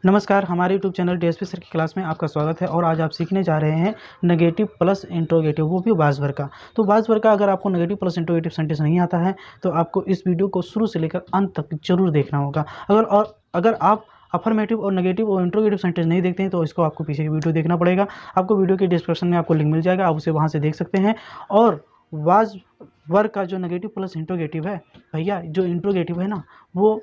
नमस्कार, हमारे YouTube channel DSP sir की क्लास में आपका स्वागत है। और आज आप सीखने जा रहे हैं नेगेटिव प्लस इंट्रोगेटिव, वो भी वाज वर्ड का। तो वाज वर्ड का अगर आपको नेगेटिव प्लस इंट्रोगेटिव सेंटेंस नहीं आता है तो आपको इस वीडियो को शुरू से लेकर अंत तक जरूर देखना होगा। अगर आप अफर्मेटिव और नेगेटिव और इंट्रोगेटिव सेंटेंस नहीं देखते हैं तो इसको आपको पीछे की वीडियो देखना पड़ेगा। आपको वीडियो के डिस्क्रिप्शन में आपको लिंक मिल जाएगा, आप उसे वहाँ से देख सकते हैं। और वाज वर्ड का जो नेगेटिव प्लस इंट्रोगेटिव है भैया, जो इंट्रोगेटिव है ना, वो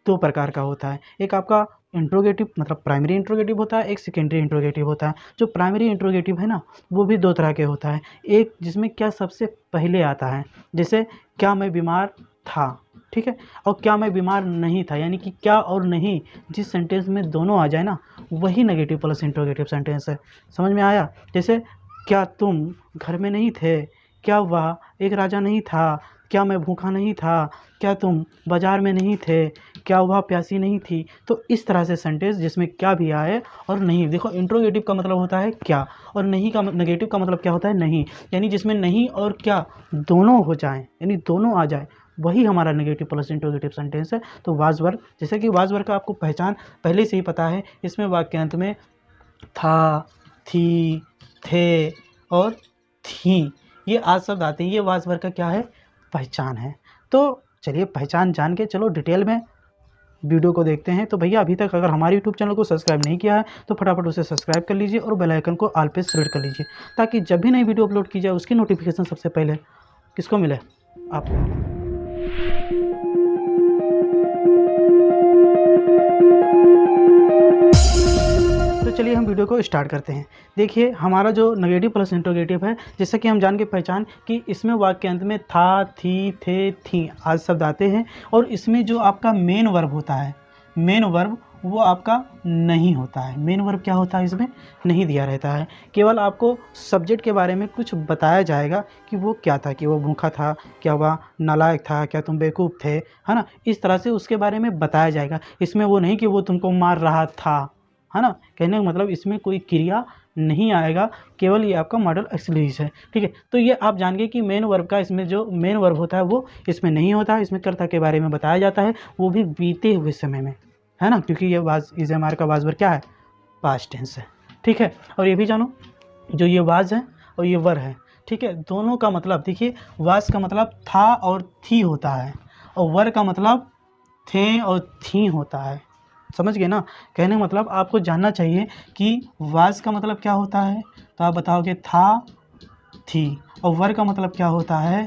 दो प्रकार का होता है। एक आपका इंट्रोगेटिव मतलब प्राइमरी इंट्रोगेटिव होता है, एक सेकेंडरी इंट्रोगेटिव होता है। जो प्राइमरी इंट्रोगेटिव है ना, वो भी दो तरह के होता है। एक जिसमें क्या सबसे पहले आता है, जैसे क्या मैं बीमार था, ठीक है, और क्या मैं बीमार नहीं था, यानी कि क्या और नहीं जिस सेंटेंस में दोनों आ जाए ना, वही नेगेटिव प्लस इंट्रोगेटिव सेंटेंस है। समझ में आया? जैसे क्या तुम घर में नहीं थे, क्या वह एक राजा नहीं था, क्या मैं भूखा नहीं था, क्या तुम बाजार में नहीं थे, क्या वह प्यासी नहीं थी। तो इस तरह से सेंटेंस जिसमें क्या भी आए और नहीं। देखो, इंट्रोगेटिव का मतलब होता है क्या, और नहीं का नेगेटिव का मतलब क्या होता है, नहीं। यानी जिसमें नहीं और क्या दोनों हो जाएं, यानी दोनों आ जाए, वही हमारा नेगेटिव प्लस इंट्रोगेटिव सेंटेंस है। तो वाज वर्ड, जैसे कि वाज वर्ड का आपको पहचान पहले से ही पता है। इसमें वाक्यांत में था, थी, थे और थी, ये आज शब्द आते हैं। ये वाज वर्ड का क्या है, पहचान है। तो चलिए पहचान जान के चलो डिटेल में वीडियो को देखते हैं। तो भैया, अभी तक अगर हमारे यूट्यूब चैनल को सब्सक्राइब नहीं किया है तो फटाफट उसे सब्सक्राइब कर लीजिए और बेल आइकन को ऑल पे सेलेक्ट कर लीजिए, ताकि जब भी नई वीडियो अपलोड की जाए उसकी नोटिफिकेशन सबसे पहले किसको मिले, आपको मिले। तो चलिए हम वीडियो को स्टार्ट करते हैं। देखिए, हमारा जो नेगेटिव प्लस इंट्रोगेटिव है, जैसा कि हम जान के पहचान कि इसमें वाक्य अंत में था, थी, थे, थी आज शब्द आते हैं। और इसमें जो आपका मेन वर्ब होता है, मेन वर्ब वो आपका नहीं होता है। मेन वर्ब क्या होता है, इसमें नहीं दिया रहता है। केवल आपको सब्जेक्ट के बारे में कुछ बताया जाएगा कि वो क्या था, कि वो भूखा था, क्या वह नालायक था, क्या तुम बेवकूफ़ थे, है ना। इस तरह से उसके बारे में बताया जाएगा। इसमें वो नहीं कि वो तुमको मार रहा था, है ना। कहने का मतलब इसमें कोई क्रिया नहीं आएगा, केवल ये आपका मॉडल एक्सक्लूसिव है, ठीक है। तो ये आप जान गए कि मेन वर्ब का, इसमें जो मेन वर्ब होता है वो इसमें नहीं होता है। इसमें कर्ता के बारे में बताया जाता है, वो भी बीते हुए समय में, है ना, क्योंकि ये वाज इज हमारे का वाज वर्ब क्या है, पास्ट टेंस है, ठीक है। और ये भी जानो, जो ये वाज है और ये वर है, ठीक है, दोनों का मतलब देखिए, वाज का मतलब था और थी होता है, और वर का मतलब थे और थी होता है। समझ गए ना। कहने का मतलब आपको जानना चाहिए कि वाज का मतलब क्या होता है, तो आप बताओगे था, थी, और वर का मतलब क्या होता है,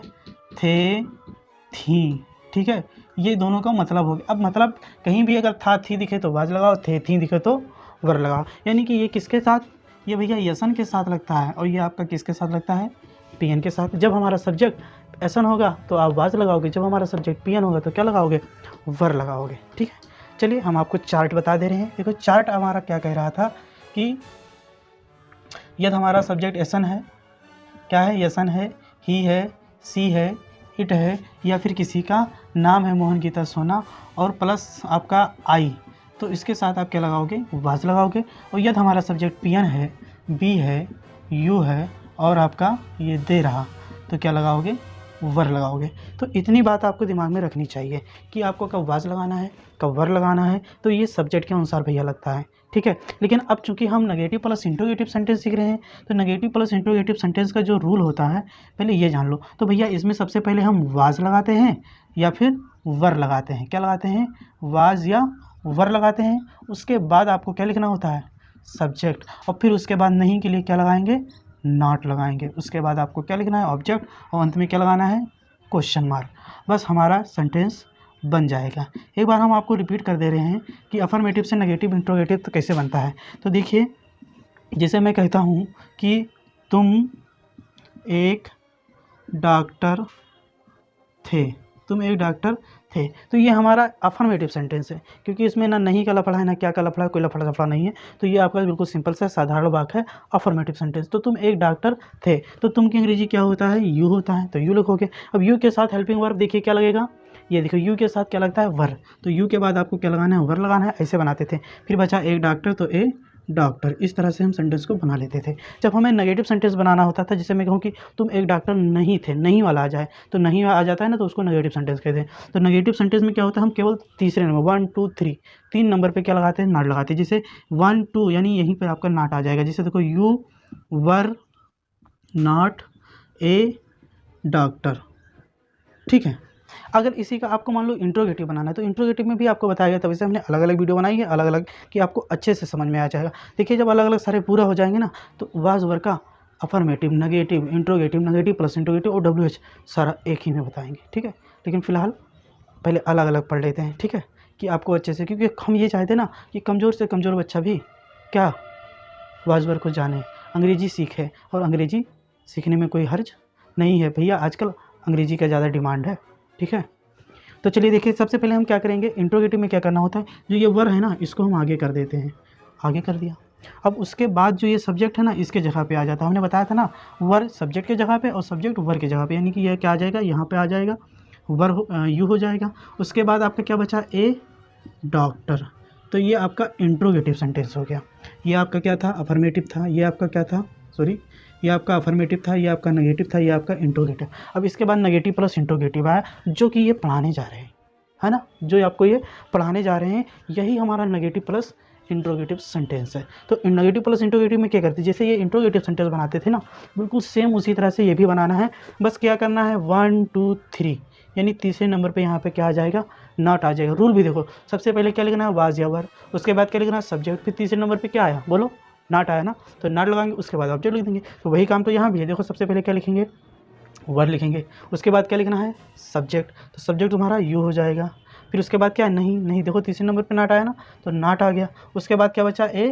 थे, थी, ठीक है। ये दोनों का मतलब हो गया। अब मतलब कहीं भी अगर था, थी दिखे तो वाज लगाओ, थे, थी दिखे तो वर लगाओ। यानी कि ये किसके साथ, ये भैया यसन के साथ लगता है, और ये आपका किसके साथ लगता है, पीएन के साथ। जब हमारा सब्जेक्ट एसन होगा तो आप वाज लगाओगे, जब हमारा सब्जेक्ट पीएन होगा तो क्या लगाओगे, वर लगाओगे, ठीक है। चलिए हम आपको चार्ट बता दे रहे हैं। देखो, चार्ट हमारा क्या कह रहा था कि यदि हमारा सब्जेक्ट एसन है, क्या है, यसन है, ही है, सी है, इट है, या फिर किसी का नाम है मोहन गीता सोना, और प्लस आपका आई, तो इसके साथ आप क्या लगाओगे, वाज लगाओगे। और यदि हमारा सब्जेक्ट पीएन है, बी है, यू है, और आपका ये दे रहा, तो क्या लगाओगे, वर लगाओगे। तो इतनी बात आपको दिमाग में रखनी चाहिए कि आपको कब वाज लगाना है, कब वर लगाना है। तो ये सब्जेक्ट के अनुसार भैया लगता है, ठीक है। लेकिन अब चूंकि हम नेगेटिव प्लस इंट्रोगेटिव सेंटेंस सीख रहे हैं, तो नेगेटिव प्लस इंट्रोगेटिव सेंटेंस का जो रूल होता है पहले ये जान लो। तो भैया, इसमें सबसे पहले हम वाज लगाते हैं या फिर वर लगाते हैं। क्या लगाते हैं, वाज या वर लगाते हैं। उसके बाद आपको क्या लिखना होता है, सब्जेक्ट, और फिर उसके बाद नहीं के लिए क्या लगाएंगे, नॉट लगाएंगे। उसके बाद आपको क्या लिखना है, ऑब्जेक्ट, और अंत में क्या लगाना है, क्वेश्चन मार्क। बस हमारा सेंटेंस बन जाएगा। एक बार हम आपको रिपीट कर दे रहे हैं कि अफर्मेटिव से नेगेटिव इंट्रोगेटिव तो कैसे बनता है। तो देखिए, जैसे मैं कहता हूँ कि तुम एक डॉक्टर थे, तुम एक डॉक्टर थे, तो ये हमारा अफर्मेटिव सेंटेंस है, क्योंकि इसमें ना नहीं का लफड़ा है, ना क्या का लफड़ा है, कोई लफड़ा सफड़ा नहीं है। तो ये आपका बिल्कुल सिंपल सा साधारण वाक्य है, अफर्मेटिव सेंटेंस। तो तुम एक डॉक्टर थे, तो तुम की अंग्रेजी क्या होता है, यू होता है, तो यू लिखोगे। अब यू के साथ हेल्पिंग वर्ब देखिए क्या लगेगा, ये देखो, यू के साथ क्या लगता है, वर, तो यू के बाद आपको क्या लगाना है, वर लगाना है। ऐसे बनाते थे। फिर बचा एक डॉक्टर, तो ए डॉक्टर। इस तरह से हम सेंटेंस को बना लेते थे। जब हमें नेगेटिव सेंटेंस बनाना होता था, जैसे मैं कहूँ कि तुम एक डॉक्टर नहीं थे, नहीं वाला आ जाए तो नहीं आ जाता है ना, तो उसको नेगेटिव सेंटेंस कहते हैं। तो नेगेटिव सेंटेंस में क्या होता है, हम केवल तीसरे नंबर 1 2 3 3 नंबर पे क्या लगाते हैं, नॉट लगाते हैं। जैसे 1 2 यानी यहीं पर आपका नॉट आ जाएगा। जैसे देखो you were not a doctor, ठीक है। अगर इसी का आपको मान लो इंट्रोगेटिव बनाना है तो इंट्रोगेटिव में भी आपको बताया गया, तभी से हमने अलग अलग वीडियो बनाई है, अलग अलग, कि आपको अच्छे से समझ में आ जाएगा। देखिए जब अलग अलग सारे पूरा हो जाएंगे ना, तो वाज वर्ग का affirmative, negative, interrogative, negative plus interrogative और WH सारा एक ही में बताएंगे, ठीक है। लेकिन फिलहाल पहले अलग अलग पढ़ लेते हैं, ठीक है, कि आपको अच्छे से, क्योंकि हम ये चाहते हैं ना कि कमज़ोर से कमज़ोर बच्चा भी क्या वाज वर्ग को जाने, अंग्रेजी सीखे, और अंग्रेजी सीखने में कोई हर्ज नहीं है भैया, आजकल अंग्रेजी का ज़्यादा डिमांड है, ठीक है। तो चलिए देखिए, सबसे पहले हम क्या करेंगे, इंट्रोगेटिव में क्या करना होता है, जो ये वर है ना इसको हम आगे कर देते हैं, आगे कर दिया। अब उसके बाद जो ये सब्जेक्ट है ना इसके जगह पे आ जाता है। हमने बताया था ना, वर सब्जेक्ट के जगह पे और सब्जेक्ट वर के जगह पे, यानी कि यह क्या आ जाएगा, यहाँ पे आ जाएगा वर यू हो जाएगा। उसके बाद आपका क्या बचा, ए डॉक्टर। तो ये आपका इंट्रोगेटिव सेंटेंस हो गया। ये आपका क्या था, अफर्मेटिव था। ये आपका क्या था, सॉरी, ये आपका अफर्मेटिव था, ये आपका नेगेटिव था, ये आपका इंट्रोगेटिव। अब इसके बाद नेगेटिव प्लस इंट्रोगेटिव आया, जो कि ये पढ़ाने जा रहे हैं, है ना, जो आपको ये पढ़ाने जा रहे हैं, यही हमारा नेगेटिव प्लस इंट्रोगेटिव सेंटेंस है। तो नेगेटिव प्लस इंट्रोगेटिव में क्या करते हैं, जैसे ये इंट्रोगेटिव सेंटेंस बनाते थे ना, बिल्कुल सेम उसी तरह से ये भी बनाना है। बस क्या करना है, 1 2 3 यानी तीसरे नंबर पे यहाँ पे क्या आ जाएगा, नॉट आ जाएगा। रूल भी देखो, सबसे पहले क्या लिखना है, वाज या वर, उसके बाद क्या लिखना है, सब्जेक्ट, फिर तीसरे नंबर पे क्या आया, बोलो, नॉट आया ना, तो नॉट लगाएंगे, उसके बाद ऑब्जेक्ट लिख देंगे। तो वही काम तो यहाँ भी है। देखो सबसे पहले क्या लिखेंगे, वर लिखेंगे, उसके बाद क्या लिखना है, सब्जेक्ट, तो सब्जेक्ट तुम्हारा यू हो जाएगा। फिर उसके बाद क्या, नहीं नहीं, देखो तीसरे नंबर पे नॉट आया ना, तो नॉट आ गया। उसके बाद क्या बचा, ए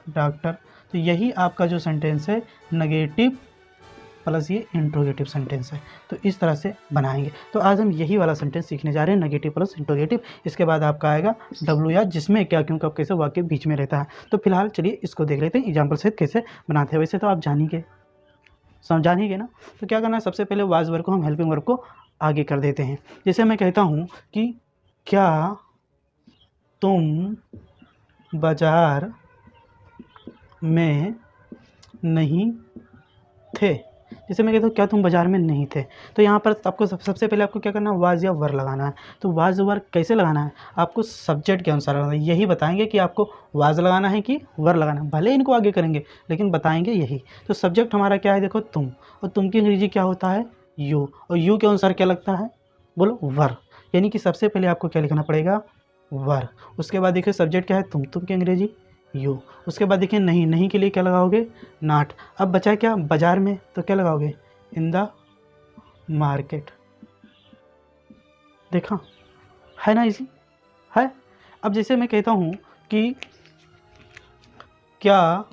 डॉक्टर। तो यही आपका जो सेंटेंस है नेगेटिव प्लस ये इंट्रोगेटिव सेंटेंस है। तो इस तरह से बनाएंगे। तो आज हम यही वाला सेंटेंस सीखने जा रहे हैं, नेगेटिव प्लस इंट्रोगेटिव। इसके बाद आपका आएगा डब्ल्यू या, जिसमें क्या, क्यों, कब, कैसे वाक्य बीच में रहता है। तो फिलहाल चलिए इसको देख लेते हैं एग्जाम्पल से कैसे बनाते हैं। वैसे तो आप जानिए, समझानिए ना। तो क्या करना है, सबसे पहले वाज वर्ग को हम हेल्पिंग वर्ब को आगे कर देते हैं। जैसे मैं कहता हूँ कि क्या तुम बाजार में नहीं थे। जैसे मैं कहता हूँ क्या तुम बाजार में नहीं थे, तो यहाँ पर आपको सबसे पहले आपको क्या करना है, वाज या वर लगाना है। तो वाज वर कैसे लगाना है, आपको सब्जेक्ट के अनुसार लगाना है। यही बताएंगे कि आपको वाज लगाना है कि वर लगाना है, भले इनको आगे करेंगे लेकिन बताएंगे यही। तो सब्जेक्ट हमारा क्या है, देखो तुम, और तुम की अंग्रेजी क्या होता है, यू, और यू के अनुसार क्या लगता है, बोलो, वर। यानी कि सबसे पहले आपको क्या लिखना पड़ेगा, वर। उसके बाद देखिए सब्जेक्ट क्या है, तुम की अंग्रेजी यू। उसके बाद देखिए नहीं, नहीं के लिए क्या लगाओगे, नॉट। अब बचा क्या, बाजार में, तो क्या लगाओगे, इन द मार्केट। देखा है ना, इजी है। अब जैसे मैं कहता हूँ कि क्या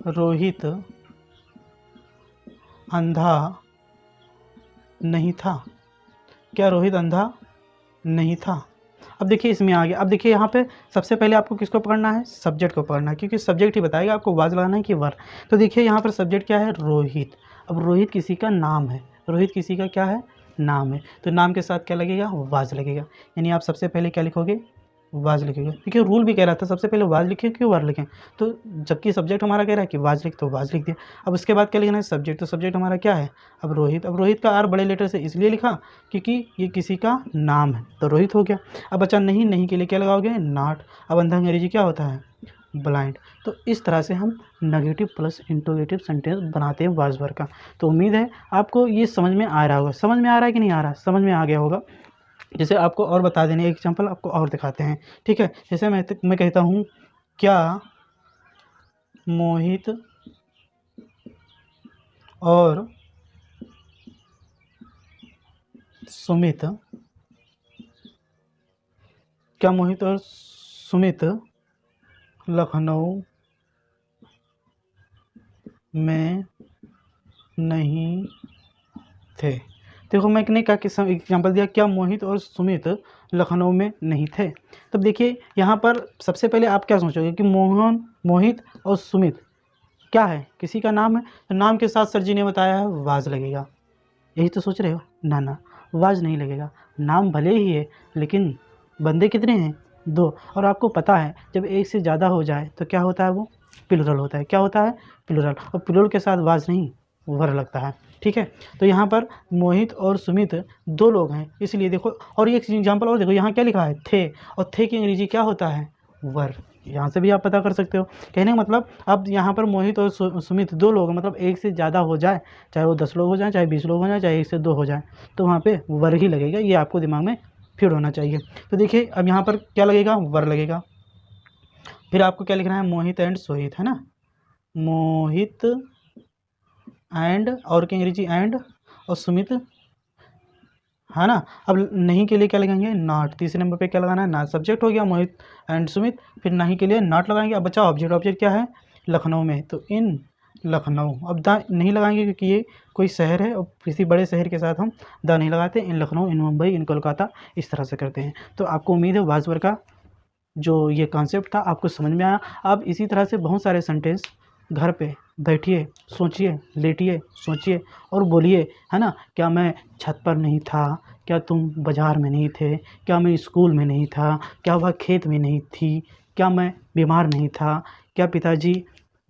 रोहित अंधा नहीं था, क्या रोहित अंधा नहीं था। अब देखिए इसमें आ गया। अब देखिए यहाँ पे सबसे पहले आपको किसको पकड़ना है, सब्जेक्ट को पकड़ना है, क्योंकि सब्जेक्ट ही बताएगा आपको वाज लगाना है कि वर। तो देखिए यहाँ पर सब्जेक्ट क्या है, रोहित। अब रोहित किसी का नाम है, रोहित किसी का क्या है, नाम है। तो नाम के साथ क्या लगेगा, वाज लगेगा। यानी आप सबसे पहले क्या लिखोगे, वाज लिखेंगे। देखिए रूल भी कह रहा था सबसे पहले वाज लिखें क्यों वर लिखें, तो जबकि सब्जेक्ट हमारा कह रहा है कि वाज लिख, तो वाज लिख दिया। अब उसके बाद क्या लिखना है, सब्जेक्ट। तो सब्जेक्ट हमारा क्या है, अब रोहित। अब रोहित का आर बड़े लेटर से इसलिए लिखा क्योंकि ये किसी का नाम है, तो रोहित हो गया। अब बच्चा नहीं, नहीं के लिए क्या लगाओगे, नॉट। अब अंधा अंग्रेजी क्या होता है, ब्लाइंड। तो इस तरह से हम नेगेटिव प्लस इंट्रोगेटिव सेंटेंस बनाते हैं वाज वर्ग का। तो उम्मीद है आपको ये समझ में आ रहा होगा। समझ में आ रहा है कि नहीं आ रहा, समझ में आ गया होगा। जैसे आपको और बता देने, एक एग्जांपल आपको और दिखाते हैं, ठीक है। जैसे मैं कहता हूँ क्या मोहित और सुमित, क्या मोहित और सुमित लखनऊ में नहीं थे। देखो मैंने क्या एग्जाम्पल दिया, क्या मोहित और सुमित लखनऊ में नहीं थे। तब देखिए यहाँ पर सबसे पहले आप क्या सोचोगे कि मोहित और सुमित क्या है, किसी का नाम है, तो नाम के साथ सर जी ने बताया है वाज लगेगा। यही तो सोच रहे हो, ना ना, वाज नहीं लगेगा। नाम भले ही है लेकिन बंदे कितने हैं, दो। और आपको पता है जब एक से ज़्यादा हो जाए तो क्या होता है, वो प्लूरल होता है। क्या होता है, प्लूरल। और प्लूरल के साथ वाज नहीं वर लगता है, ठीक है। तो यहाँ पर मोहित और सुमित दो लोग हैं, इसलिए देखो। और एक एग्जाम्पल और देखो, यहाँ क्या लिखा है, थे। और थे की अंग्रेजी क्या होता है, वर। यहाँ से भी आप पता कर सकते हो। कहने का मतलब अब यहाँ पर मोहित और सुमित दो लोग हैं, मतलब एक से ज़्यादा हो जाए, चाहे वो 10 लोग हो जाए, चाहे 20 लोग हो जाए, चाहे 1 से 2 हो जाए, तो वहाँ पे वर ही लगेगा। ये आपको दिमाग में फिट होना चाहिए। तो देखिए अब यहाँ पर क्या लगेगा, वर लगेगा। फिर आपको क्या लिखना है, मोहित एंड सोहित, है ना। मोहित एंड, और की अंग्रेजी एंड, और सुमित, है ना। अब नहीं के लिए क्या लगाएंगे, नॉट। तीसरे नंबर पे क्या लगाना है, नॉट। सब्जेक्ट हो गया मोहित एंड सुमित, फिर नहीं के लिए नॉट लगाएंगे। अब बचा ऑब्जेक्ट। ऑब्जेक्ट क्या है, लखनऊ में, तो इन लखनऊ। अब दा नहीं लगाएंगे क्योंकि ये कोई शहर है और किसी बड़े शहर के साथ हम दा नहीं लगाते। इन लखनऊ, इन मुंबई, इन कोलकाता, इस तरह से करते हैं। तो आपको उम्मीद है वाजवर का जो ये कॉन्सेप्ट था आपको समझ में आया। अब इसी तरह से बहुत सारे सेंटेंस घर पे बैठिए, सोचिए, लेटिए, सोचिए और बोलिए, है ना। क्या मैं छत पर नहीं था, क्या तुम बाज़ार में नहीं थे, क्या मैं स्कूल में नहीं था, क्या वह खेत में नहीं थी, क्या मैं बीमार नहीं था, क्या पिताजी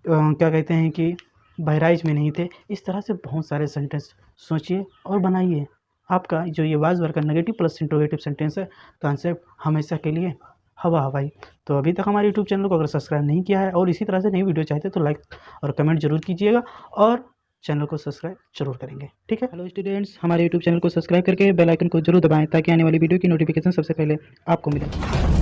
क्या कहते हैं कि बहराइच में नहीं थे। इस तरह से बहुत सारे सेंटेंस सोचिए और बनाइए। आपका जो ये वाज का नेगेटिव प्लस इंट्रोगेटिव सेंटेंस है कॉन्सेप्ट हमेशा के लिए हवा हवाई। तो अभी तक हमारे यूट्यूब चैनल को अगर सब्सक्राइब नहीं किया है और इसी तरह से नई वीडियो चाहते तो लाइक और कमेंट जरूर कीजिएगा और चैनल को सब्सक्राइब जरूर करेंगे, ठीक है। हेलो स्टूडेंट्स, हमारे यूट्यूब चैनल को सब्सक्राइब करके बेल आइकन को जरूर दबाएं ताकि आने वाली वीडियो की नोटिफिकेशन सबसे पहले आपको मिले।